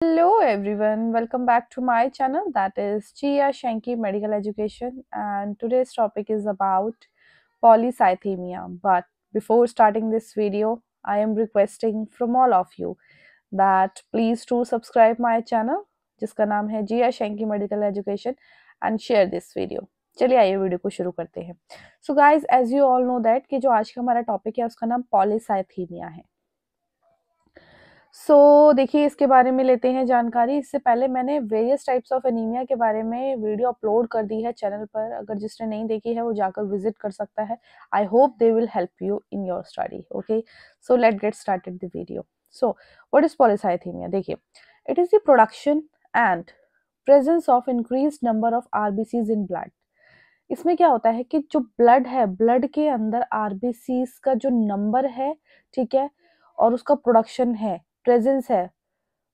Hello everyone, welcome back to my channel, that is Chia Shanky Medical Education, and today's topic is about polycythemia. But before starting this video, I am requesting from all of you that please do subscribe my channel जिसका नाम है Zia Shanky medical education and share this video. चलिए आइए video को शुरू करते हैं। So guys, as you all know that कि जो आज का हमारा टॉपिक है उसका नाम पॉलीसाइथीमिया है। देखिए इसके बारे में लेते हैं जानकारी। इससे पहले मैंने वेरियस टाइप्स ऑफ एनीमिया के बारे में वीडियो अपलोड कर दी है चैनल पर। अगर जिसने नहीं देखी है वो जाकर विजिट कर सकता है। I hope they will help you in your study. Okay, so let get started the video. So what is polycythemia? देखिए, it is the production and presence of increase number of RBCs in blood. इसमें क्या होता है कि जो blood है, blood के अंदर आरबीसीज का जो नंबर है, ठीक है, और उसका प्रोडक्शन है, प्रेजेंस है,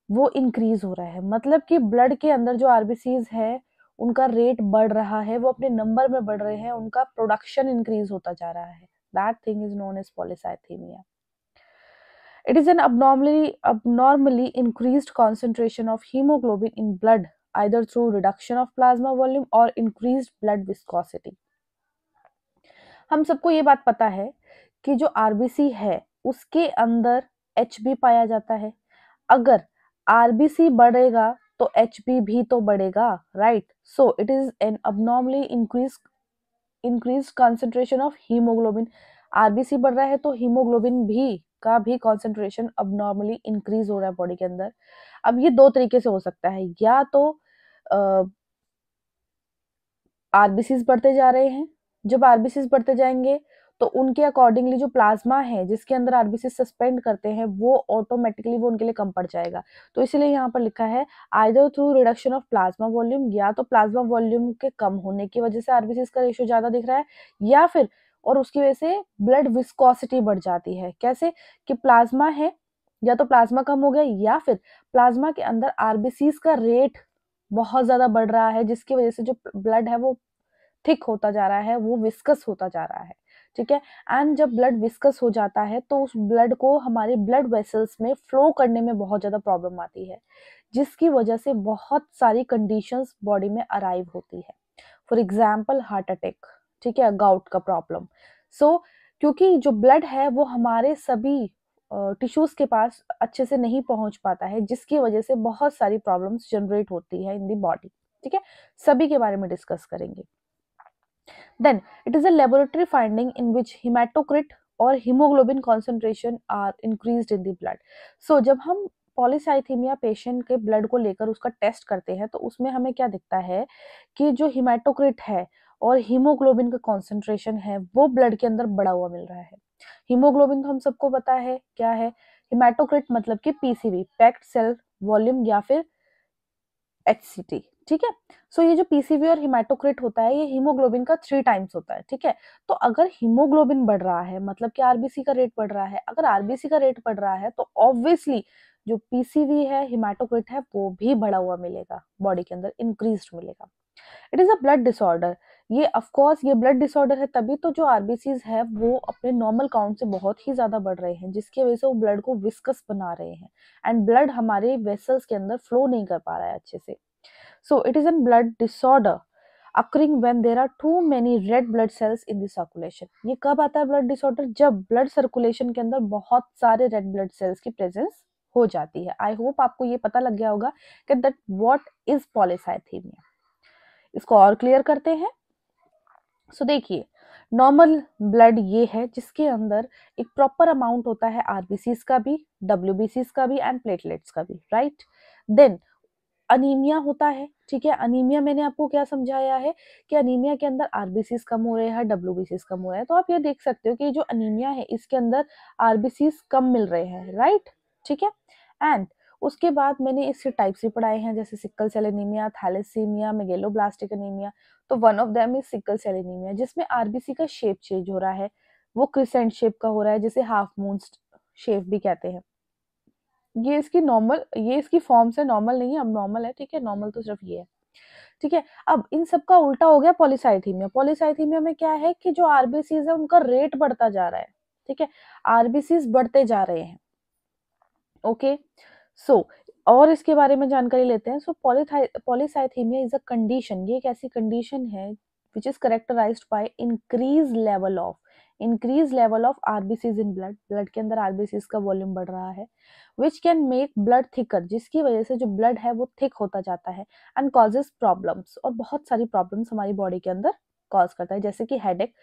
वो इंक्रीज हो रहा है। मतलब कि ब्लड के अंदर जो आरबीसीज है उनका रेट बढ़ रहा है, वो अपने नंबर में बढ़ रहे हैं, उनका प्रोडक्शन इंक्रीज होता जा रहा है। That thing is known as polycythaemia. It is an abnormally increased concentration of hemoglobin in blood, either through reduction of plasma volume or increased blood viscosity. हम सबको ये बात पता है कि जो आरबीसी है उसके अंदर एचबी पाया जाता है। अगर आरबीसी बढ़ेगा तो एचबी भी तो बढ़ेगा, right? So it is an abnormally increased concentration of hemoglobin. RBC बढ़ रहा है तो हीमोग्लोबिन भी का भी कॉन्सेंट्रेशन abnormally इंक्रीज हो रहा है बॉडी के अंदर। अब ये दो तरीके से हो सकता है, या तो आरबीसीज बढ़ते जा रहे हैं, जब आरबीसीज बढ़ते जाएंगे तो उनके अकॉर्डिंगली जो प्लाज्मा है जिसके अंदर आरबीसी सस्पेंड करते हैं वो ऑटोमेटिकली वो उनके लिए कम पड़ जाएगा। तो इसीलिए यहाँ पर लिखा है either through reduction of plasma volume, या तो प्लाज्मा वॉल्यूम के कम होने की वजह से आरबीसी का रेशियो ज्यादा दिख रहा है, या फिर और उसकी वजह से ब्लड विस्कोसिटी बढ़ जाती है। कैसे कि प्लाज्मा है, या तो प्लाज्मा कम हो गया या फिर प्लाज्मा के अंदर आरबीसीज का रेट बहुत ज्यादा बढ़ रहा है, जिसकी वजह से जो ब्लड है वो थिक होता जा रहा है, वो विस्कस होता जा रहा है, ठीक है। एंड जब ब्लड विस्कस हो जाता है तो उस ब्लड को हमारे ब्लड वेसल्स में फ्लो करने में बहुत ज्यादा प्रॉब्लम आती है, जिसकी वजह से बहुत सारी कंडीशंस बॉडी में अराइव होती है। फॉर एग्जाम्पल हार्ट अटैक, ठीक है, गाउट का प्रॉब्लम। क्योंकि जो ब्लड है वो हमारे सभी टिश्यूज के पास अच्छे से नहीं पहुंच पाता है, जिसकी वजह से बहुत सारी प्रॉब्लम्स जनरेट होती है इन दी बॉडी, ठीक है। सभी के बारे में डिस्कस करेंगे। Then, it is a laboratory finding in which hematocrit और hemoglobin concentration are increased in the blood. So, जब हम पॉलीसाइथीमिया पेशेंट के ब्लड को लेकर उसका टेस्ट करते हैं तो उसमें हमें क्या दिखता है कि जो हिमेटोक्रिट है और हीमोग्लोबिन का कॉन्सेंट्रेशन है वो ब्लड के अंदर बढ़ा हुआ मिल रहा है। हीमोग्लोबिन तो हम सबको पता है क्या है। हिमेटोक्रिट मतलब कि पीसीवी, पैक्ड सेल वॉल्यूम, या फिर एचसीटी, ठीक है। ये जो पीसीवी और हिमेटोक्रिट होता है ये हीमोग्लोबिन का 3 टाइम्स होता है, ठीक है। तो अगर हीमोग्लोबिन बढ़ रहा है मतलब कि आरबीसी का रेट बढ़ रहा है। अगर आरबीसी का रेट बढ़ रहा है तो ऑब्वियसली जो पीसीवी है, हिमेटोक्रिट है, वो भी बढ़ा हुआ मिलेगा, बॉडी के अंदर इंक्रीज्ड मिलेगा। It is a blood disorder. ये ऑफ कोर्स ये ब्लड डिसऑर्डर है तभी तो जो आरबीसीज है वो अपने नॉर्मल काउंट से बहुत ही ज्यादा बढ़ रहे हैं, जिसकी वजह से वो ब्लड को विस्कस बना रहे हैं एंड ब्लड हमारे वेसल्स के अंदर फ्लो नहीं कर पा रहा है अच्छे से। So it is a blood disorder occurring when there are too many red blood cells in the circulation. ये कब आता है ब्लड डिसऑर्डर? जब ब्लड सर्कुलेशन के अंदर बहुत सारे रेड ब्लड सेल्स की प्रेजेंस हो जाती है। आई होप आपको ये पता लग गया होगा कि दैट व्हाट इज पॉलीसाइथीमिया। इसको और क्लियर करते हैं। देखिए, नॉर्मल ब्लड ये है जिसके अंदर एक प्रॉपर अमाउंट होता है आरबीसीज का भी, डब्ल्यूबीसीज का भी एंड प्लेटलेट्स का भी, राइट। देन अनीमिया होता है, ठीक है। अनीमिया मैंने आपको क्या समझाया है कि अनीमिया के अंदर आरबीसीज कम हो रहे हैं, डब्ल्यूबीसीज कम हो रहे हैं। तो आप ये देख सकते हो कि जो अनीमिया है इसके अंदर आरबीसीज कम मिल रहे हैं, राइट, ठीक है। एंड उसके बाद मैंने इसके टाइप्स भी पढ़ाए हैं, जैसे sickle cell anemia, thalassemia, megaloblastic anemia. तो one of them is sickle cell anemia, जिसमें आरबीसी का शेप चेंज हो रहा है, वो क्रिसेंट शेप का हो रहा है, जिसे हाफ मून शेप भी कहते हैं। ये इसकी फॉर्म से नॉर्मल नहीं है, अब नॉर्मल है, ठीक है। नॉर्मल तो सिर्फ ये है, ठीक है। अब इन सब का उल्टा हो गया पॉलीसाइथीमिया। पॉलीसाइथीमिया में क्या है कि जो आरबीसीज है उनका रेट बढ़ता जा रहा है, ठीक है। आरबीसीज बढ़ते जा रहे हैं, ओके। सो और इसके बारे में जानकारी लेते हैं। सो पॉलीसाइथीमिया इज अ कंडीशन, ये एक ऐसी कंडीशन है which is characterised by increase level of RBCs in blood, blood के अंदर आरबीसीज का वॉल्यूम बढ़ रहा है, which can make blood thicker, जिसकी वजह से जो ब्लड है वो थिक होता जाता है, एंड कॉजेज प्रॉब्लम्स, और बहुत सारी प्रॉब्लम्स हमारी बॉडी के अंदर कॉज करता है, जैसे कि हेडेक,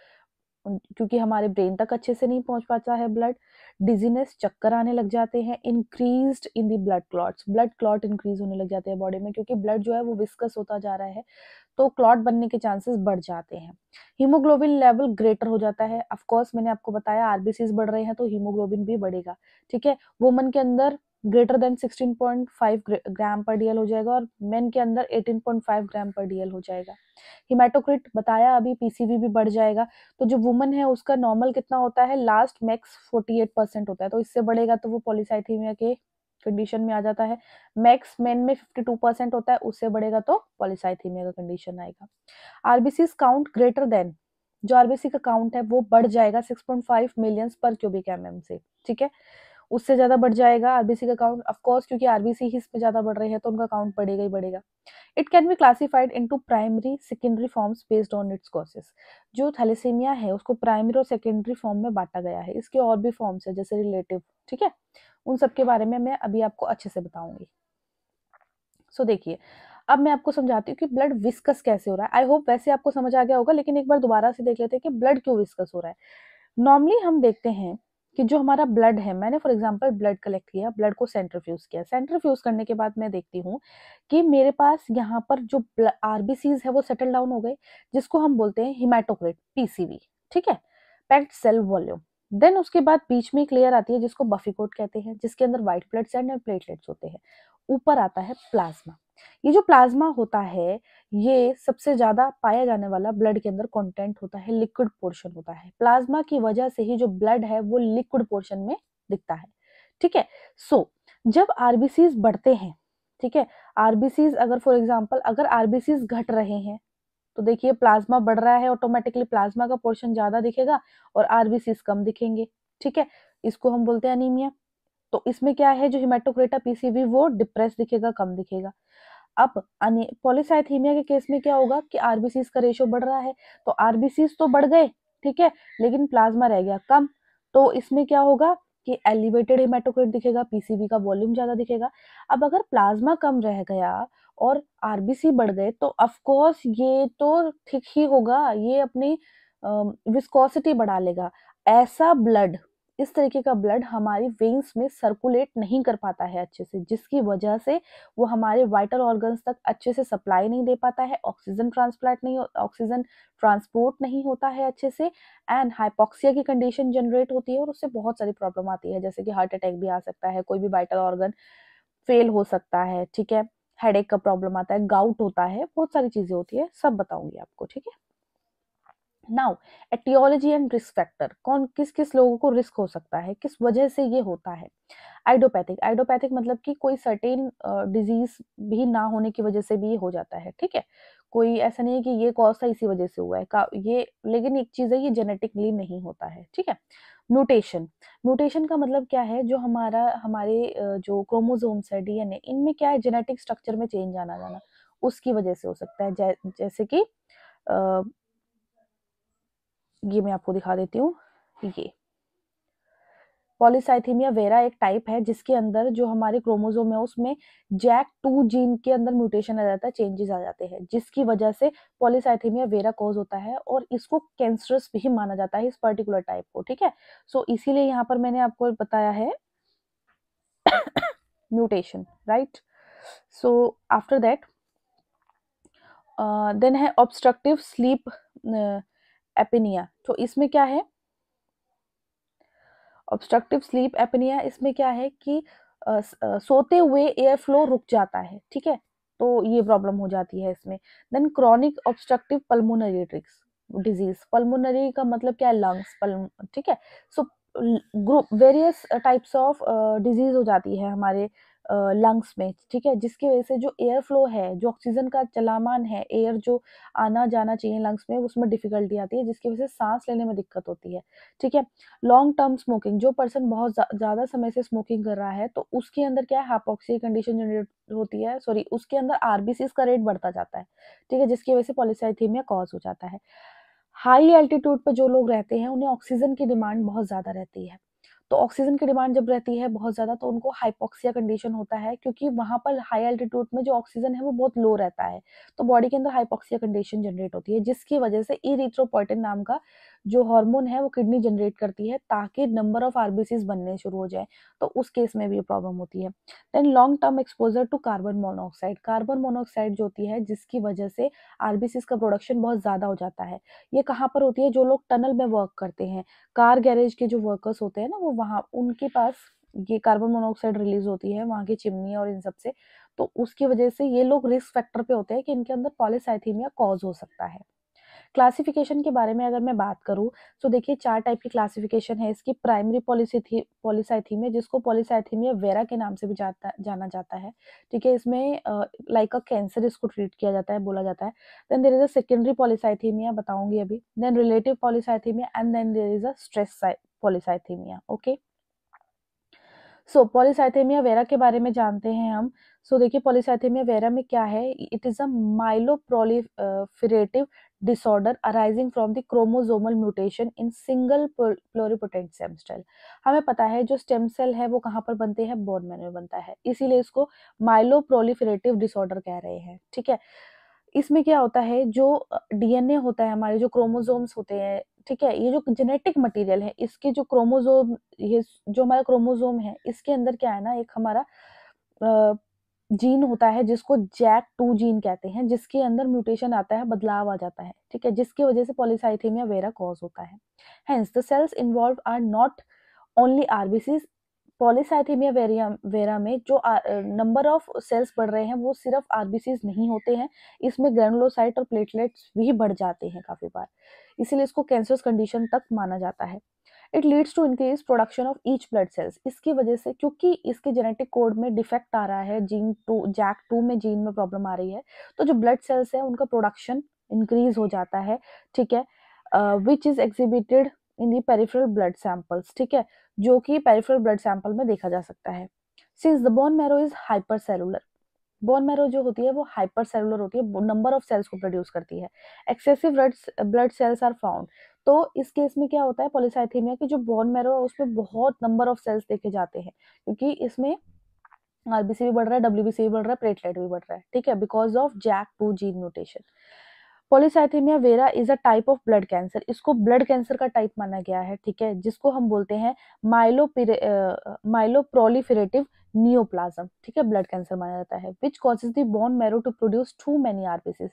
क्योंकि हमारे ब्रेन तक अच्छे से नहीं पहुंच पाता है ब्लड, डिजीनेस, चक्कर आने लग जाते हैं, increased in the blood clots, blood clot increase होने लग जाते हैं बॉडी में, क्योंकि ब्लड जो है वो विस्कस होता जा रहा है, तो क्लॉट बनने के चांसेस बढ़ जाते हैं। हीमोग्लोबिन लेवल ग्रेटर हो जाता है, ऑफ कोर्स मैंने आपको बताया आरबीसीज बढ़ रहे हैं तो हीमोग्लोबिन भी बढ़ेगा, ठीक है। वुमन के अंदर ग्रेटर देन 16.5 ग्राम पर डीएल हो जाएगा, और मेन के अंदर 18.5 ग्राम पर डीएल हो जाएगा। हिमेटोक्रिट बताया अभी, पीसीवी भी बढ़ जाएगा। तो जो वुमन है उसका नॉर्मल कितना होता है, लास्ट मैक्स 48% होता है, तो इससे बढ़ेगा तो वो पॉलीसाइथीमिया के कंडीशन में आ जाता है। मैक्स मेन में 52% होता है, उससे बढ़ेगा तो पॉलीसाइथीमिया का कंडीशन आएगा। आरबीसी काउंट ग्रेटर देन, जो आरबीसी का काउंट है वो बढ़ जाएगा 6.5 मिलियन पर क्यूबिक एमएम से, ठीक है, उससे ज्यादा बढ़ जाएगा आरबीसी का काउंट, ऑफ कोर्स क्योंकि आरबीसी ही इसमें ज्यादा बढ़ रहे हैं तो उनका काउंट बढ़ेगा ही बढ़ेगा। It can be classified into primary secondary forms based on it's causes, जो थैलेसीमिया है उसको प्राइमरी और सेकेंडरी फॉर्म में बांटा गया है, इसके और भी फॉर्म्स है जैसे रिलेटिव, ठीक है, उन सब के बारे में मैं अभी आपको अच्छे से बताऊंगी। सो देखिए, अब मैं आपको समझाती हूँ कि ब्लड विस्कस कैसे हो रहा है। आई होप वैसे आपको समझ आ गया होगा, लेकिन एक बार दोबारा से देख लेते हैं कि ब्लड क्यों विस्कस हो रहा है। नॉर्मली हम देखते हैं कि जो हमारा ब्लड है, मैंने फॉर एग्जांपल ब्लड कलेक्ट किया, ब्लड को सेंट्रीफ्यूज किया, सेंट्रीफ्यूज करने के बाद मैं देखती हूँ कि मेरे पास यहाँ पर जो आरबीसीज है वो सेटल डाउन हो गए, जिसको हम बोलते हैं हिमेटोक्रिट, पीसीवी, ठीक है, पैक्ड सेल वॉल्यूम। देन उसके बाद बीच में एक लेयर आती है जिसको बफी कोट कहते हैं, जिसके अंदर व्हाइट ब्लड सेल और प्लेटलेट्स होते हैं। ऊपर आता है प्लाज्मा। ये जो प्लाज्मा होता है, ये सबसे ज्यादा पाया जाने वाला ब्लड के अंदर कंटेंट होता है, लिक्विड पोर्शन होता है। प्लाज्मा की वजह से ही जो ब्लड है वो लिक्विड पोर्शन में दिखता है, ठीक है। सो जब आरबीसीज बढ़ते हैं, ठीक है, आरबीसीज अगर फॉर एग्जांपल अगर आरबीसीज घट रहे हैं तो देखिए प्लाज्मा बढ़ रहा है, ऑटोमेटिकली प्लाज्मा का पोर्शन ज्यादा दिखेगा और आरबीसीज कम दिखेंगे, ठीक है, इसको हम बोलते हैं अनीमिया। तो इसमें क्या है, जो हिमेटोक्रेटा पीसीवी वो डिप्रेस दिखेगा, कम दिखेगा। अब पॉलीसाइथीमिया के केस में क्या होगा कि आरबीसीज का रेशो बढ़ रहा है, तो आरबीसीज तो बढ़ गए, ठीक है, लेकिन प्लाज्मा रह गया कम, तो इसमें क्या होगा कि एलिवेटेड हेमाटोक्रिट दिखेगा, पीसीबी का वॉल्यूम ज्यादा दिखेगा। अब अगर प्लाज्मा कम रह गया और आरबीसी बढ़ गए तो ऑफ कोर्स ये तो ठीक ही होगा, ये अपनी विस्कोसिटी बढ़ा लेगा। ऐसा ब्लड, इस तरीके का ब्लड हमारी वेन्स में सर्कुलेट नहीं कर पाता है अच्छे से, जिसकी वजह से वो हमारे वाइटल ऑर्गन्स तक अच्छे से सप्लाई नहीं दे पाता है, ऑक्सीजन ट्रांसपोर्ट नहीं होता है अच्छे से, एंड हाइपोक्सिया की कंडीशन जनरेट होती है और उससे बहुत सारी प्रॉब्लम आती है, जैसे कि हार्ट अटैक भी आ सकता है, कोई भी वाइटल ऑर्गन फेल हो सकता है, ठीक है, हेडेक का प्रॉब्लम आता है, गाउट होता है, बहुत सारी चीजें होती है, सब बताऊंगी आपको, ठीक है। Now aetiology and risk factor, कौन किस किस लोगों को रिस्क हो सकता है, किस वजह से ये होता है। आइडियोपैथिक मतलब कि कोई सर्टेन डिजीज भी ना होने की वजह से भी ये हो जाता है, ठीक है, कोई ऐसा नहीं है कि ये कॉज था इसी वजह से हुआ है ये, लेकिन एक चीज है ये जेनेटिकली नहीं होता है, ठीक है। म्यूटेशन, म्यूटेशन का मतलब क्या है, जो हमारे जो क्रोमोसोम्स है, डीएनए, इनमें क्या है, जेनेटिक स्ट्रक्चर में चेंज आना जाना, उसकी वजह से हो सकता है। जैसे कि ये मैं आपको दिखा देती हूँ, ये पॉलीसाइथीमिया वेरा एक टाइप है जिसके अंदर जो हमारे क्रोमोसोम है उसमें जैक 2 जीन के अंदर म्यूटेशन आ जाता है, चेंजेस आ जाते हैं, जिसकी वजह से पॉलीसाइथीमिया वेरा कॉज होता है और इसको कैंसरस भी माना जाता है इस पर्टिकुलर टाइप को, ठीक है। सो इसीलिए यहाँ पर मैंने आपको बताया है mutation, right. So after that then है ऑब्स्ट्रक्टिव स्लीप एपिनिया। तो इसमें क्या है, ऑब्स्ट्रक्टिव स्लीप एपनिया, इसमें क्या है कि सोते हुए एयर फ्लो रुक जाता है, ठीक है, तो ये प्रॉब्लम हो जाती है इसमें। Then chronic obstructive pulmonary disease, pulmonary का मतलब क्या है, लंग्स, ठीक है। So group various types of disease हो जाती है हमारे लंग्स में, ठीक है, जिसकी वजह से जो एयर फ्लो है, जो ऑक्सीजन का चलामान है, एयर जो आना जाना चाहिए लंग्स में, उसमें डिफिकल्टी आती है, जिसकी वजह से सांस लेने में दिक्कत होती है, ठीक है। लॉन्ग टर्म स्मोकिंग, जो पर्सन बहुत ज्यादा समय से स्मोकिंग कर रहा है तो उसके अंदर क्या है, हाइपोक्सिया कंडीशन जनरेट होती है, सॉरी, उसके अंदर आरबीसीज का रेट बढ़ता जाता है, ठीक है, जिसकी वजह से पॉलीसाइथेमिया कॉज हो जाता है। हाई एल्टीट्यूड पर जो लोग रहते हैं उन्हें ऑक्सीजन की डिमांड बहुत ज्यादा रहती है, तो ऑक्सीजन की डिमांड जब रहती है बहुत ज्यादा तो उनको हाइपोक्सिया कंडीशन होता है, क्योंकि वहां पर हाई एल्टीट्यूड में जो ऑक्सीजन है वो बहुत लो रहता है, तो बॉडी के अंदर हाइपोक्सिया कंडीशन जनरेट होती है, जिसकी वजह से इरिथ्रोपोइटिन नाम का जो हार्मोन है वो किडनी जनरेट करती है ताकि नंबर ऑफ आरबीसीज बनने शुरू हो जाए, तो उस केस में भी प्रॉब्लम होती है। Then long term exposure to carbon monoxide, carbon monoxide जो होती है जिसकी वजह से आरबीसीज का प्रोडक्शन बहुत ज्यादा हो जाता है। ये कहाँ पर होती है, जो लोग टनल में वर्क करते हैं, कार गैरेज के जो वर्कर्स होते हैं ना, वो वहाँ उनके पास ये कार्बन मोनोऑक्साइड रिलीज होती है वहाँ की चिमनी और इन सब से, तो उसकी वजह से ये लोग रिस्क फैक्टर पे होते हैं कि इनके अंदर पॉलीसाइथीमिया कॉज हो सकता है। क्लासिफिकेशन के बारे में अगर मैं बात करूं तो देखिए 4 टाइप की क्लासिफिकेशन है इसकी। प्राइमरी पॉलीसाइथीमिया, जिसको पॉलीसाइथीमिया वेरा के नाम से भी जाना जाता है, ठीक है, इसमें लाइक अ कैंसर इसको ट्रीट किया जाता है, बोला जाता है। Then there is a secondary polycythaemia, बताऊंगी अभी। Then relative polycythaemia and then there is a stress polycythaemia. Okay, so polycythaemia vera के बारे में जानते हैं हम। सो देखिए पॉलीसाइथेमिया वेरा में क्या है, it is a myeloproliferative disorder arising from the chromosomal mutation in single pluripotent stem cell. हमें पता है जो स्टेम सेल है वो कहाँ पर बनते हैं, बोन मैरो में बनता है, इसीलिए इसको माइलोप्रोलिफरेटिव डिसऑर्डर कह रहे हैं, ठीक है। इसमें क्या होता है, जो डीएनए होता है, हमारे जो क्रोमोसोम्स होते हैं, ठीक है, ये जो जेनेटिक मटेरियल है, इसके जो क्रोमोसोम, ये जो हमारा क्रोमोसोम है, इसके अंदर क्या है ना, एक हमारा जीन होता है जिसको जैक 2 जीन कहते हैं, जिसके अंदर म्यूटेशन आता है, बदलाव आ जाता है, ठीक है, जिसकी वजह से पॉलीसाइथेमिया वेरा कॉज होता है। Hence the cells involve are not only RBCs. Polycythaemia vera में जो नंबर ऑफ सेल्स बढ़ रहे हैं वो सिर्फ आरबीसीज नहीं होते हैं, इसमें ग्रैनुलोसाइट और प्लेटलेट्स भी बढ़ जाते हैं काफी बार, इसीलिए इसको कैंसरस कंडीशन तक माना जाता है। It leads to increase production of each blood cells, इसकी वजह से क्योंकि इसके जेनेटिक कोड में डिफेक्ट आ रहा है, जैक 2 में जीन में प्रॉब्लम आ रही है, तो जो ब्लड सेल्स है उनका प्रोडक्शन इंक्रीज हो जाता है, ठीक है, which is exhibited in the peripheral blood samples, ठीक है, जो कि पेरिफेरल ब्लड सैंपल में देखा जा सकता है। Since the bone marrow is hyper cellular, bone marrow जो होती है वो हाइपर सेलुलर होती है, नंबर ऑफ सेल्स को प्रोड्यूस करती है, excessive blood cells are found. तो इस केस में क्या होता है, पॉलीसाइथेमिया की जो बोन मैरो है उसमें बहुत नंबर ऑफ सेल्स देखे जाते हैं, क्योंकि इसमें आरबीसी भी बढ़ रहा है, डब्ल्यूबीसी भी बढ़ रहा है, प्लेटलेट भी बढ़ रहा है, ठीक है, because of JAK 2 gene mutation. Polycythaemia vera is a type of blood cancer, इसको ब्लड कैंसर का टाइप माना गया है, ठीक है, जिसको हम बोलते हैं माइलोप्रोलिफरेटिव नियोप्लाज्म, ठीक है, ब्लड कैंसर माना जाता है, which causes the bone marrow to produce too many RBCs,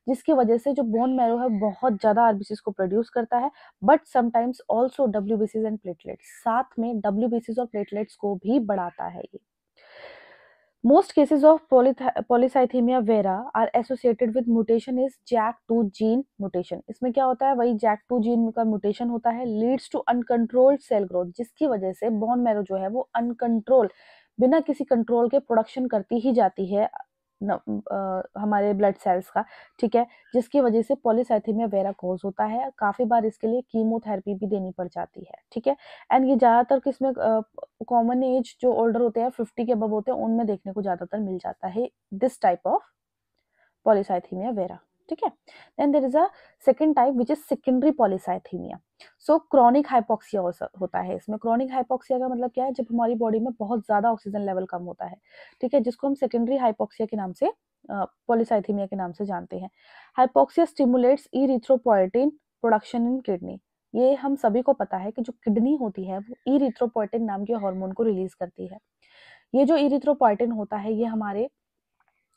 जिसकी वजह से जो बोन मैरो है बहुत ज्यादा आरबीसीज को प्रोड्यूस करता है, बट समटाइम्स ऑल्सो डब्ल्यूबीसीज एंड प्लेटलेट्स, साथ में डब्ल्यूबीसीज और प्लेटलेट्स को भी बढ़ाता है ये। Most cases of polycythemia vera are associated with mutation is JAK2 gene mutation। इसमें क्या होता है, वही JAK2 जीन का म्यूटेशन होता है, leads to uncontrolled cell growth, जिसकी वजह से बोन मैरो जो है वो अनकंट्रोल, बिना किसी कंट्रोल के प्रोडक्शन करती ही जाती है हमारे ब्लड सेल्स का, ठीक है, जिसकी वजह से पॉलीसाइथेमिया वेरा कॉज होता है, काफी बार इसके लिए कीमोथेरेपी भी देनी पड़ जाती है, ठीक है। एंड ये ज्यादातर किसमें, कॉमन एज जो ओल्डर होते हैं 50 के अबव होते हैं उनमें देखने को ज्यादातर मिल जाता है this type of polycythaemia vera, ठीक है। Then there is a second type which is secondary polycythaemia. So chronic hypoxia होता है इसमें। क्रॉनिक हाइपोक्सिया का मतलब क्या है, जब हमारी बॉडी में बहुत ज्यादा ऑक्सीजन लेवल कम होता है, ठीक है, जिसको हम सेकेंडरी हाइपोक्सिया के नाम से, पॉलीसाइथेमिया के नाम से जानते हैं। Hypoxia stimulates erythropoietin production in kidney. ये हम सभी को पता है कि जो किडनी होती है वो इरिथ्रोपोइटिन नाम के हार्मोन को रिलीज करती है। ये जो इरिथ्रोपोइटिन होता है ये हमारे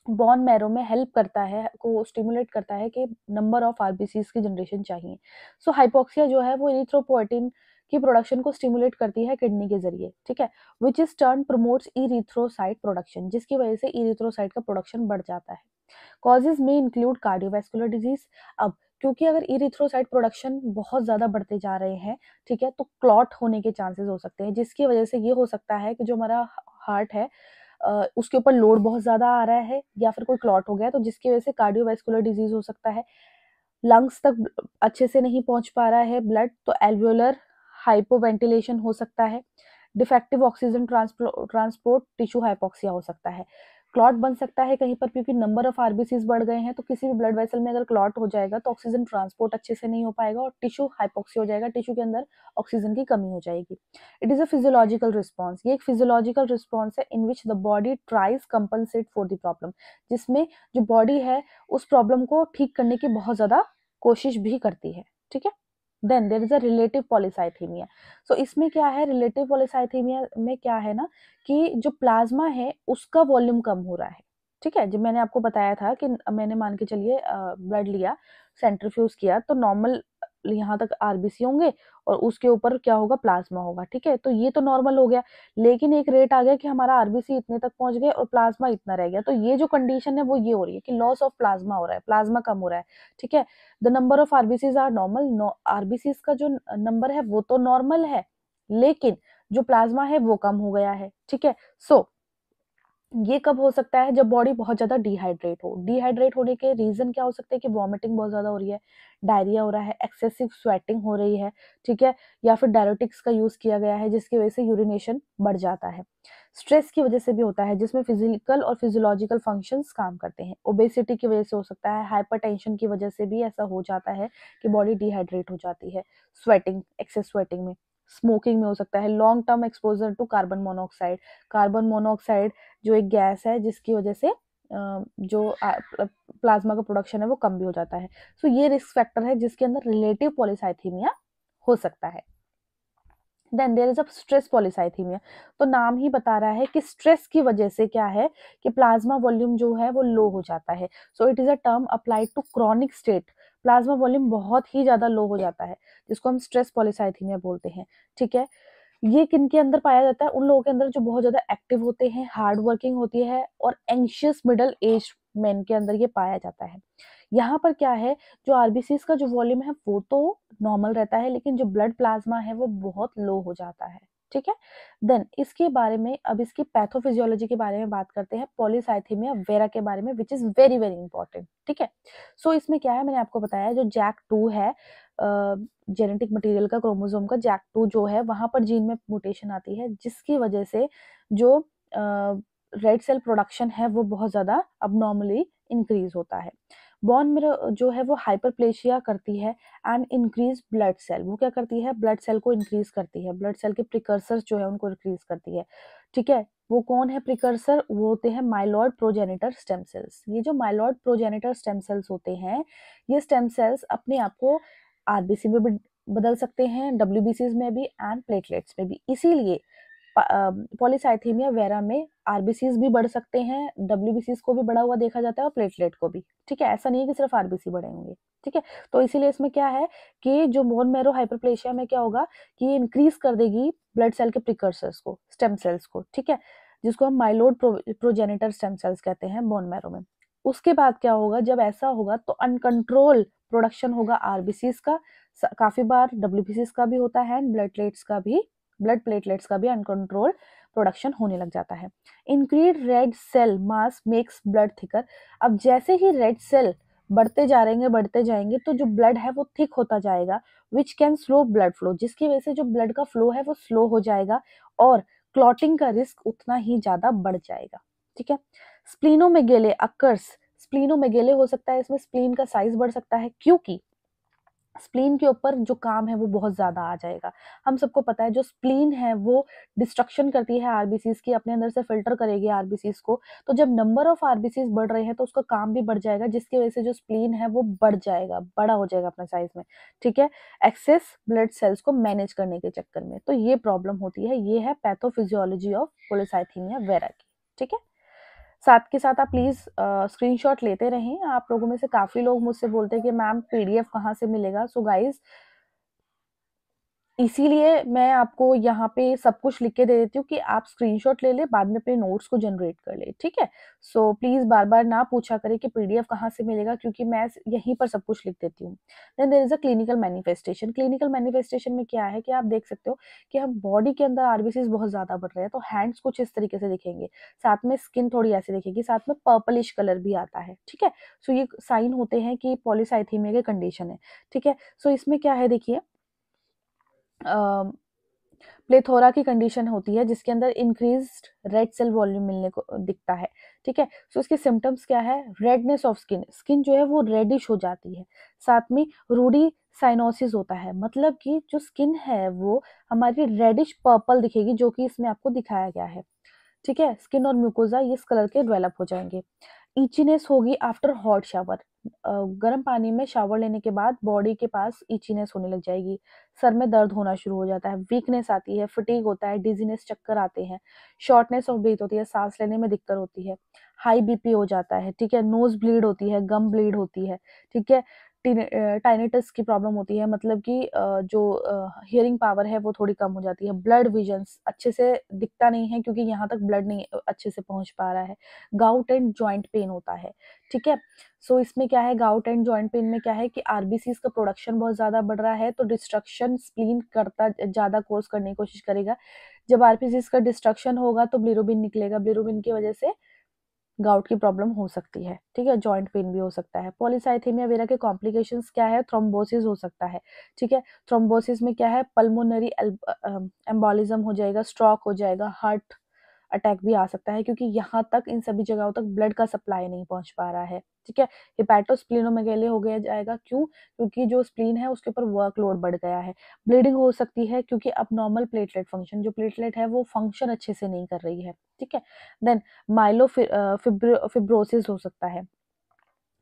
बोन मैरो में हेल्प करता है, को स्टिमुलेट करता है कि नंबर ऑफ आरबीसीज की जनरेशन चाहिए। सो हाइपोक्सिया जो है वो इरिथ्रोपोइटिन की प्रोडक्शन को स्टिमुलेट करती है किडनी के जरिए, ठीक है, which is turn promotes erythrocyte production, जिसकी वजह से इरिथ्रोसाइट का प्रोडक्शन बढ़ जाता है। कॉजेज में इंक्लूड कार्डियोवैस्कुलर डिजीज। अब क्योंकि अगर इरिथ्रोसाइट प्रोडक्शन बहुत ज्यादा बढ़ते जा रहे हैं, ठीक है, तो क्लॉट होने के चांसेस हो सकते हैं, जिसकी वजह से ये हो सकता है कि जो हमारा हार्ट है उसके ऊपर लोड बहुत ज़्यादा आ रहा है या फिर कोई क्लॉट हो गया है, तो जिसकी वजह से कार्डियोवैस्कुलर डिजीज हो सकता है। लंग्स तक अच्छे से नहीं पहुंच पा रहा है ब्लड, तो एल्वियोलर हाइपोवेंटिलेशन हो सकता है। Defective oxygen transport tissue hypoxia हो सकता है। क्लॉट बन सकता है कहीं पर क्योंकि नंबर ऑफ आरबीसीज बढ़ गए हैं, तो किसी भी ब्लड वेसल में अगर क्लॉट हो जाएगा तो ऑक्सीजन ट्रांसपोर्ट अच्छे से नहीं हो पाएगा और टिश्यू हाइपोक्सिया हो जाएगा, टिश्यू के अंदर ऑक्सीजन की कमी हो जाएगी। It is a physiological response, ये एक फिजियोलॉजिकल रिस्पॉन्स है in which the body tries compensate for the problem, जिसमें जो बॉडी है उस प्रॉब्लम को ठीक करने की बहुत ज्यादा कोशिश भी करती है। ठीक है। Then there is a relative polycythemia. So इसमें क्या है, रिलेटिव पॉलीसाइथीमिया में क्या है ना कि जो प्लाज्मा है उसका वॉल्यूम कम हो रहा है। ठीक है, जब मैंने आपको बताया था कि मैंने मान के चलिए ब्लड लिया, सेंट्रीफ्यूज किया, तो नॉर्मल यहाँ तक आरबीसी होंगे और उसके ऊपर क्या होगा, प्लाज्मा होगा। ठीक है, तो ये तो नॉर्मल हो गया, लेकिन एक रेट आ गया कि हमारा आरबीसी इतने तक पहुंच गए और प्लाज्मा इतना रह गया, तो ये जो कंडीशन है वो ये हो रही है कि लॉस ऑफ प्लाज्मा हो रहा है, प्लाज्मा कम हो रहा है। ठीक है, the number of RBCs are normal, RBCs का जो नंबर है वो तो नॉर्मल है, लेकिन जो प्लाज्मा है वो कम हो गया है। ठीक है, सो ये कब हो सकता है, जब बॉडी बहुत ज्यादा डिहाइड्रेट हो। डिहाइड्रेट होने के रीजन क्या हो सकते हैं कि वॉमिटिंग बहुत ज्यादा हो रही है, डायरिया हो रहा है, एक्सेसिव स्वेटिंग हो रही है। ठीक है, या फिर डायरेटिक्स का यूज किया गया है जिसकी वजह से यूरिनेशन बढ़ जाता है। स्ट्रेस की वजह से भी होता है जिसमें फिजिकल और फिजियोलॉजिकल फंक्शंस काम करते हैं। ओबेसिटी की वजह से हो सकता है, हाइपरटेंशन की वजह से भी ऐसा हो जाता है कि बॉडी डिहाइड्रेट हो जाती है। स्वेटिंग, एक्सेस स्वेटिंग में, स्मोकिंग में हो सकता है, long term exposure to carbon monoxide. Carbon monoxide जो एक गैस है जिसकी वजह से जो प्लाज्मा का प्रोडक्शन है वो कम भी हो जाता है। सो ये रिस्क फैक्टर है जिसके अंदर रिलेटिव पॉलीसाइथीमिया हो सकता है। Then there is a stress polycythaemia, तो नाम ही बता रहा है कि स्ट्रेस की वजह से क्या है कि प्लाज्मा वॉल्यूम जो है वो लो हो जाता है। So it is a term applied to chronic state, plasma volume बहुत ही ज्यादा लो हो जाता है जिसको हम स्ट्रेस पॉलीसाइथीमिया बोलते हैं। ठीक है, ये किनके अंदर पाया जाता है, उन लोगों के अंदर जो बहुत ज्यादा एक्टिव होते हैं, हार्ड वर्किंग होती है और एंशियस मिडिल एज मेन के अंदर ये पाया जाता है। यहाँ पर क्या है, जो आरबीसीज का जो वॉल्यूम है वो तो नॉर्मल रहता है, लेकिन जो ब्लड प्लाज्मा है वो बहुत लो हो जाता है। ठीक है, देन इसके बारे में, अब इसकी पैथोफिजियोलॉजी के बारे में बात करते हैं, पॉलीसाइथीमिया वेरा के बारे में, which is very very important. ठीक है, सो इसमें क्या है, मैंने आपको बताया जो जैक2 है, जेनेटिक मटेरियल का, क्रोमोसोम का जैक2 जो है, वहां पर जीन में म्यूटेशन आती है जिसकी वजह से जो रेड सेल प्रोडक्शन है वो बहुत ज्यादा अबनॉर्मली इंक्रीज होता है। बोन मेरो जो है वो हाइपरप्लेशिया करती है एंड इंक्रीज ब्लड सेल, वो क्या करती है, ब्लड सेल को इंक्रीज करती है, ब्लड सेल के प्रिकर्सर जो है उनको इंक्रीज करती है। ठीक है, वो कौन है प्रिकर्सर, वो होते हैं माइलॉइड प्रोजेनिटर स्टेम सेल्स। ये जो माइलॉइड प्रोजेनिटर स्टेम सेल्स होते हैं, ये स्टेम सेल्स अपने आप को आरबीसी में भी बदल सकते हैं, डब्ल्यूबीसीज में भी एंड प्लेटलेट्स में भी। इसीलिए पॉलीसाइथीमिया वेरा में आरबीसीज भी बढ़ सकते हैं, डब्ल्यूबीसीज को भी बढ़ा हुआ देखा जाता है और प्लेटलेट को भी। ठीक है, ऐसा नहीं है कि सिर्फ आरबीसी बढ़े होंगे। ठीक है, तो इसीलिए इसमें क्या है कि जो बोन मैरो हाइपरप्लेशिया में क्या होगा कि ये इंक्रीज कर देगी ब्लड सेल के प्रिकर्सर्स को, स्टेम सेल्स को। ठीक है, जिसको हम माइलोड प्रोजेनिटर स्टेम सेल्स कहते हैं बोन मैरो में। उसके बाद क्या होगा, जब ऐसा होगा तो अनकंट्रोल प्रोडक्शन होगा आरबीसीज का, काफी बार डब्ल्यूबीसीज का भी होता है, ब्लड प्लेटलेट्स का भी अनकंट्रोल प्रोडक्शन होने लग जाता है। Increase red cell mass makes blood thicker. अब जैसे ही रेड सेल बढ़ते जाएंगे तो जो ब्लड है वो थिक होता जाएगा, which can slow blood flow, जिसकी वजह से जो ब्लड का फ्लो है वो स्लो हो जाएगा और क्लॉटिंग का रिस्क उतना ही ज्यादा बढ़ जाएगा। ठीक है, स्प्लीनोमेगेले अकर्स, स्प्लीनोमेगेले हो सकता है, इसमें स्प्लीन का साइज बढ़ सकता है क्योंकि स्प्लीन के ऊपर जो काम है वो बहुत ज्यादा आ जाएगा। हम सबको पता है जो स्प्लीन है वो डिस्ट्रक्शन करती है आरबीसीज की, अपने अंदर से फिल्टर करेगी आरबीसीज को, तो जब नंबर ऑफ आरबीसीज बढ़ रहे हैं तो उसका काम भी बढ़ जाएगा, जिसकी वजह से जो स्प्लीन है वो बढ़ जाएगा, बड़ा हो जाएगा अपने साइज में। ठीक है, एक्सेस ब्लड सेल्स को मैनेज करने के चक्कर में, तो ये प्रॉब्लम होती है। ये है पैथोफिजियोलॉजी ऑफ पॉलीसाइथीमिया वेरा की। ठीक है, साथ के साथ आप प्लीज स्क्रीनशॉट लेते रहें। आप लोगों में से काफी लोग मुझसे बोलते हैं कि मैम पीडीएफ कहाँ से मिलेगा। सो गाइज, इसीलिए मैं आपको यहाँ पे सब कुछ लिख के दे देती हूँ कि आप स्क्रीनशॉट ले लें, बाद में अपने नोट्स को जनरेट कर लें, ठीक है? सो प्लीज़ बार-बार ना पूछा करें कि पीडीएफ कहाँ से मिलेगा, क्योंकि मैं यहीं पर सब कुछ लिख देती हूँ। Then there is a clinical manifestation. Clinical manifestation में क्या है कि आप देख सकते हो कि हम बॉडी के अंदर आरबीसीज़ बहुत ज़्यादा बढ़ रहे हैं, तो हैंड्स कुछ इस तरीके से दिखेंगे, साथ में स्किन थोड़ी ऐसी दिखेगी, साथ में पर्पलिश कलर भी आता है, ठीक है? सो ये साइन होते हैं कि पॉलीसाइथेमिया की कंडीशन है, ठीक है? सो इसमें क्या है देखिए, प्लेथोरा की कंडीशन होती है जिसके अंदर इंक्रीज्ड रेड सेल वॉल्यूम मिलने को दिखता है, ठीक है? सो इसके सिम्टम्स क्या है? रेडनेस ऑफ स्किन, स्किन जो है वो रेडिश हो जाती है, साथ में रूडी साइनोसिस होता है, मतलब कि जो स्किन है वो हमारी रेडिश पर्पल दिखेगी, जो कि इसमें आपको दिखाया गया है, ठीक है? स्किन और म्यूकोजा इस कलर के डेवलप हो जाएंगे। इचीनेस होगी आफ्टर हॉट शावर, गर्म पानी में शावर लेने के बाद बॉडी के पास इचीनेस होने लग जाएगी, सर में दर्द होना शुरू हो जाता है, वीकनेस आती है, फटीग होता है, डिजीनेस, चक्कर आते हैं, शॉर्टनेस ऑफ ब्रीथ होती है, सांस लेने में दिक्कत होती है, हाई बीपी हो जाता है, ठीक है? नोज ब्लीड होती है, गम ब्लीड होती है, ठीक है? टाइनिटस की प्रॉब्लम होती है, मतलब कि जो हियरिंग पावर है वो थोड़ी कम हो जाती है, ब्लड विजन्स अच्छे से दिखता नहीं है क्योंकि यहाँ तक ब्लड नहीं अच्छे से पहुंच पा रहा है, गाउट एंड जॉइंट पेन होता है, ठीक है? सो इसमें क्या है, गाउट एंड जॉइंट पेन में क्या है कि आरबीसीज का प्रोडक्शन बहुत ज्यादा बढ़ रहा है, तो डिस्ट्रक्शन स्प्लीन करता ज्यादा कोर्स करने की कोशिश करेगा। जब आरबीसीज का डिस्ट्रक्शन होगा तो ब्लिरुबिन निकलेगा, ब्लिरुबिन की वजह से गाउट की प्रॉब्लम हो सकती है, ठीक है? जॉइंट पेन भी हो सकता है। पॉलीसाइथेमिया वेरा के कॉम्प्लिकेशंस क्या है? थ्रोम्बोसिस हो सकता है, ठीक है? थ्रोम्बोसिस में क्या है? पल्मोनरी एम्बोलिज्म हो जाएगा, स्ट्रोक हो जाएगा, हार्ट अटैक भी आ सकता है, क्योंकि यहाँ तक इन सभी जगहों तक ब्लड का सप्लाई नहीं पहुंच पा रहा है, ठीक है? हिपैटोस्प्लीनोमेगेली हो गया जाएगा, क्यों? क्योंकि जो स्प्लीन है उसके ऊपर वर्कलोड बढ़ गया है। ब्लीडिंग हो सकती है क्योंकि अब नॉर्मल प्लेटलेट फंक्शन, जो प्लेटलेट है वो फंक्शन अच्छे से नहीं कर रही है, ठीक है? देन फिब्रोसिस हो सकता है।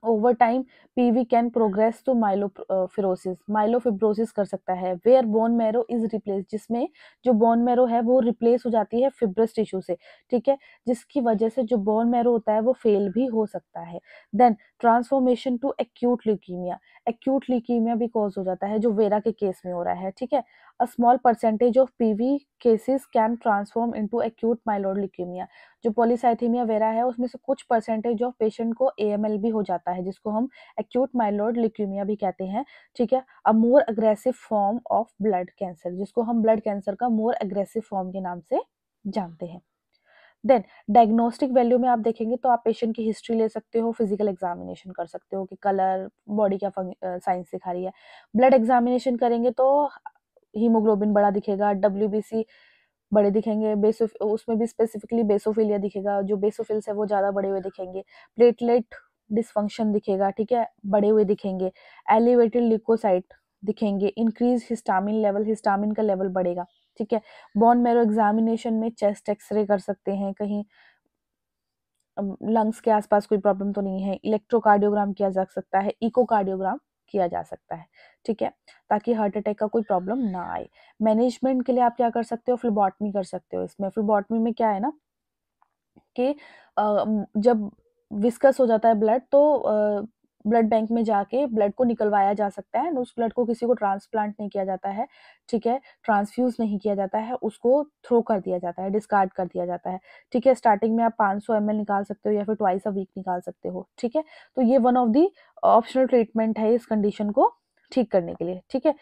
Over time PV can progress to myelofibrosis, myelofibrosis कर सकता है, where bone marrow is replace, जिसमें जो बोन मैरो है वो रिप्लेस हो जाती है फिब्रस टिश्यू से, ठीक है? जिसकी वजह से जो बोन मैरो होता है वो फेल भी हो सकता है। Then transformation to acute leukaemia, acute leukaemia भी कॉज हो जाता है जो वेरा के केस में हो रहा है, ठीक है? A small percentage of PV cases can transform into acute myeloid leukaemia, जो पॉलीसाइथेमिया वेरा है उसमें से कुछ परसेंटेज ऑफ पेशेंट को एएमएल भी हो जाता है, जिसको हम एक्यूट माइलोइड ल्यूकीमिया भी कहते हैं, ठीक है? A more aggressive form of blood cancer, जिसको हम ब्लड कैंसर का मोर अग्रेसिव फॉर्म के नाम से जानते हैं। देन डायग्नोस्टिक वैल्यू में आप देखेंगे तो आप पेशेंट की हिस्ट्री ले सकते हो, फिजिकल एग्जामिनेशन कर सकते हो कि कलर, बॉडी क्या साइंस दिखा रही है। ब्लड एग्जामिनेशन करेंगे तो हीमोग्लोबिन बड़ा दिखेगा, डब्ल्यूबीसी बड़े दिखेंगे, बेसोफ उसमें भी स्पेसिफिकली बेसोफिलिया दिखेगा, जो बेसोफिल्स है वो ज़्यादा बड़े हुए दिखेंगे, प्लेटलेट डिसफंक्शन दिखेगा, ठीक है? बड़े हुए दिखेंगे, एलिवेटेड ल्यूकोसाइट दिखेंगे, इंक्रीज हिस्टामिन लेवल, हिस्टामिन का लेवल बढ़ेगा, ठीक है? बोन मैरो एग्जामिनेशन में चेस्ट एक्सरे कर सकते हैं, कहीं लंग्स के आसपास कोई प्रॉब्लम तो नहीं है, इलेक्ट्रोकार्डियोग्राम किया जा सकता है, इकोकार्डियोग्राम किया जा सकता है, ठीक है? ताकि हार्ट अटैक का कोई प्रॉब्लम ना आए। मैनेजमेंट के लिए आप क्या कर सकते हो? फ्लेबोटमी कर सकते हो। इसमें फ्लेबोटमी में क्या है ना कि जब विस्कस हो जाता है ब्लड, तो ब्लड बैंक में जाके ब्लड को निकलवाया जा सकता है, उस ब्लड को किसी को ट्रांसप्लांट नहीं किया जाता है, ठीक है? ट्रांसफ्यूज नहीं किया जाता है, उसको थ्रो कर दिया जाता है, डिस्कार्ड कर दिया जाता है, ठीक है? स्टार्टिंग में आप 500 ml निकाल सकते हो या फिर ट्वाइस अ वीक निकाल सकते हो, ठीक है? तो ये one of the optional treatment है इस कंडीशन को ठीक करने के लिए, ठीक है?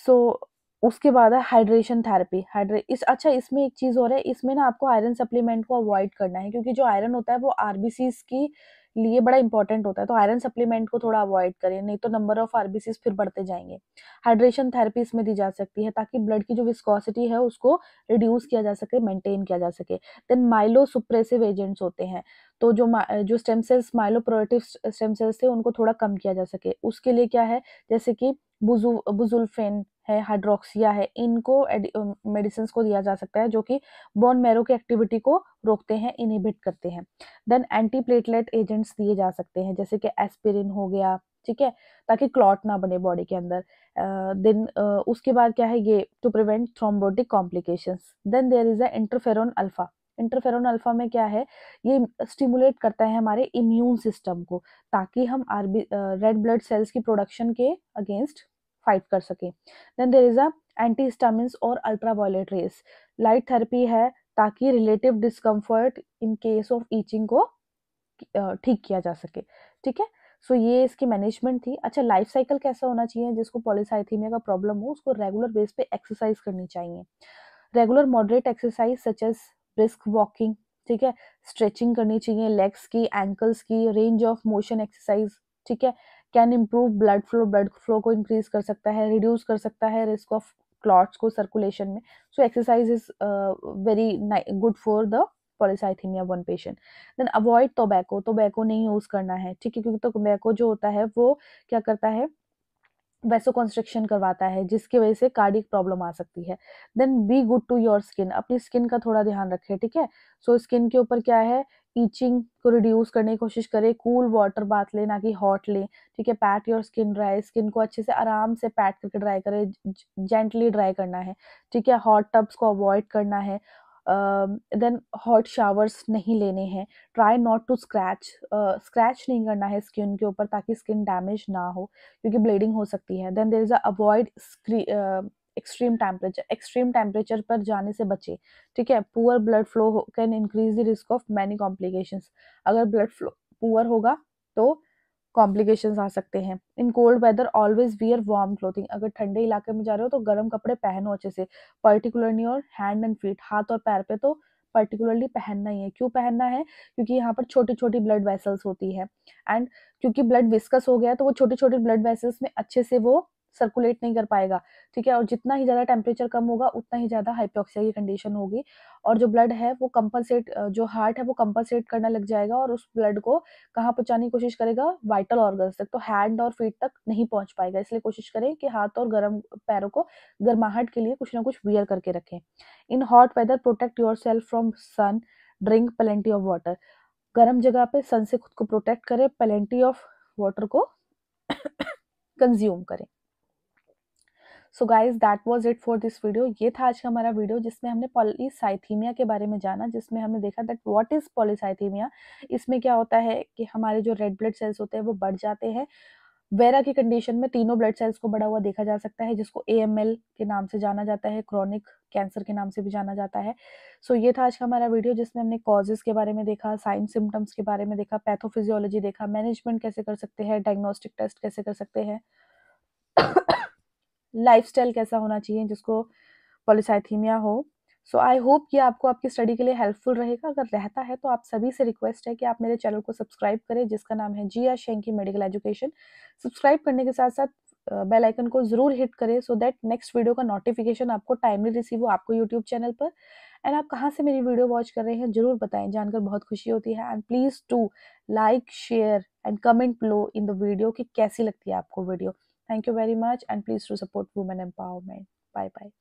सो उसके बाद है हाइड्रेशन थेरेपी। हाइड्रे इस अच्छा इसमें एक चीज़ और है, इसमें ना आपको आयरन सप्लीमेंट को अवॉइड करना है, क्योंकि जो आयरन होता है वो आरबीसीज़ की लिए बड़ा इंपॉर्टेंट होता है, तो आयरन सप्लीमेंट को थोड़ा अवॉइड करें, नहीं तो नंबर ऑफ आरबीसीज़ फिर बढ़ते जाएँगे। हाइड्रेशन थेरेपी इसमें दी जा सकती है ताकि ब्लड की जो विस्कोसिटी है उसको रिड्यूस किया जा सके, मेंटेन किया जा सके। देन माइलो सुप्रेसिव एजेंट्स होते हैं, तो जो स्टेम सेल्स माइलोप्रोएक्टिव स्टेम सेल्स थे उनको थोड़ा कम किया जा सके, उसके लिए क्या है, जैसे कि बुजुल्फेन है, हाइड्रोक्सिया है, इनको मेडिसिन को दिया जा सकता है जो कि बोन मैरो की एक्टिविटी को रोकते हैं, इनहिबिट करते हैं। देन एंटी प्लेटलेट एजेंट्स दिए जा सकते हैं, जैसे कि एस्पिरिन हो गया, ठीक है? ताकि क्लॉट ना बने बॉडी के अंदर। देन उसके बाद क्या है, ये to prevent thrombotic complications. Then there is a interferon alpha. Interferon alpha में क्या है, ये स्टिमुलेट करता है हमारे इम्यून सिस्टम को, ताकि हम रेड ब्लड सेल्स की प्रोडक्शन के अगेंस्ट फाइट कर सके। Then there is a antihistamines और अल्ट्रावायलेट रेस, लाइट थेरेपी है ताकि relative discomfort in case of itching को ठीक किया जा सके। ठीक है, सो ये इसकी मैनेजमेंट थी। अच्छा, लाइफ साइकिल कैसा होना चाहिए? जिसको पॉलीसाइथीमिया का प्रॉब्लम हो उसको रेगुलर बेस पे एक्सरसाइज करनी चाहिए। Regular moderate exercise such as brisk walking, ठीक है, स्ट्रेचिंग करनी चाहिए, लेग्स की, एंकल्स की, रेंज ऑफ मोशन एक्सरसाइज, ठीक है, कैन इम्प्रूव ब्लड फ्लो को इंक्रीज कर सकता है, रिड्यूस कर सकता है रिस्क ऑफ क्लॉट्स को सर्कुलेशन में। So exercise is very good for the polycythaemia one patient. Then avoid tobacco नहीं यूज करना है, ठीक है, क्योंकि टोबैको जो होता है वो क्या करता है, वैसो कंस्ट्रक्शन करवाता है, जिसकी वजह से कार्डियक प्रॉब्लम आ सकती है। Then be good to your skin, अपनी स्किन का थोड़ा ध्यान रखें, ठीक है। सो स्किन के ऊपर क्या है, ईचिंग को रिड्यूस करने की कोशिश करें, कूल वाटर बाथ लें ना कि हॉट लें, ठीक है। PAT your skin dry, skin को अच्छे से आराम से पैट करके ड्राई करें, जेंटली ड्राई करना है, ठीक है। हॉट टब्स को अवॉइड करना है। देन हॉट शावर्स नहीं लेने हैं। ट्राई नॉट टू स्क्रैच नहीं करना है स्किन के ऊपर ताकि स्किन डैमेज ना हो, क्योंकि ब्लीडिंग हो सकती है। Then there is avoid extreme temperature पर जाने से बचे, ठीक है। Poor blood flow can increase the risk of many complications, अगर ब्लड फ्लो पुअर होगा तो कॉम्प्लिकेशंस आ सकते हैं। In cold weather always wear warm clothing, अगर ठंडे इलाके में जा रहे हो तो गर्म कपड़े पहनो अच्छे से, पर्टिकुलरली और हैंड एंड फीट, हाथ और पैर पे तो पर्टिकुलरली पहनना ही है। क्यों पहनना है? क्योंकि यहाँ पर छोटी छोटी ब्लड वेसल्स होती है, एंड क्योंकि ब्लड विस्कस हो गया है तो वो छोटे छोटे ब्लड वेसल्स में अच्छे से वो सर्कुलेट नहीं कर पाएगा, ठीक है। और जितना ही ज़्यादा टेम्परेचर कम होगा उतना ही ज़्यादा हाइपोक्सिया की कंडीशन होगी, और जो ब्लड है वो कंपनसेट, जो हार्ट है वो कंपनसेट करना लग जाएगा और उस ब्लड को कहाँ पहुंचाने की कोशिश करेगा, वाइटल ऑर्गन्स तक, तो हैंड और फीट तक नहीं पहुंच पाएगा। इसलिए कोशिश करें कि हाथ और गर्म पैरों को गर्माहट के लिए कुछ ना कुछ वियर करके रखें। In hot weather protect yourself from sun, drink plenty of water, गर्म जगह पे सन से खुद को प्रोटेक्ट करें, प्लेंटी ऑफ वाटर को कंज्यूम करें। So guys that was it for this video. ये था आज का हमारा वीडियो जिसमें हमने पॉलीसाइथीमिया के बारे में जाना, जिसमें हमने देखा दैट व्हाट इज पॉलीसाइथीमिया। इसमें क्या होता है कि हमारे जो रेड ब्लड सेल्स होते हैं वो बढ़ जाते हैं। वेरा की कंडीशन में तीनों ब्लड सेल्स को बढ़ा हुआ देखा जा सकता है, जिसको AML के नाम से जाना जाता है, क्रॉनिक कैंसर के नाम से भी जाना जाता है। सो ये था आज का हमारा वीडियो जिसमें हमने कॉजेज के बारे में देखा, साइन सिम्टम्स के बारे में देखा, पैथोफिजियोलॉजी देखा, मैनेजमेंट कैसे कर सकते हैं, डायग्नोस्टिक टेस्ट कैसे कर सकते हैं, लाइफस्टाइल कैसा होना चाहिए जिसको पॉलीसाइथीमिया हो। सो आई होप कि आपको आपकी स्टडी के लिए हेल्पफुल रहेगा। अगर रहता है तो आप सभी से रिक्वेस्ट है कि आप मेरे चैनल को सब्सक्राइब करें, जिसका नाम है जिया शेंकी मेडिकल एजुकेशन। सब्सक्राइब करने के साथ साथ बेल आइकन को जरूर हिट करें, सो दैट नेक्स्ट वीडियो का नोटिफिकेशन आपको टाइमली रिसीव हो आपको यूट्यूब चैनल पर। एंड आप कहाँ से मेरी वीडियो वॉच कर रहे हैं जरूर बताएं, जानकर बहुत खुशी होती है। And please to like, share and comment below in the video कि कैसी लगती है आपको video. Thank you very much and please do support women empowerment. Bye bye.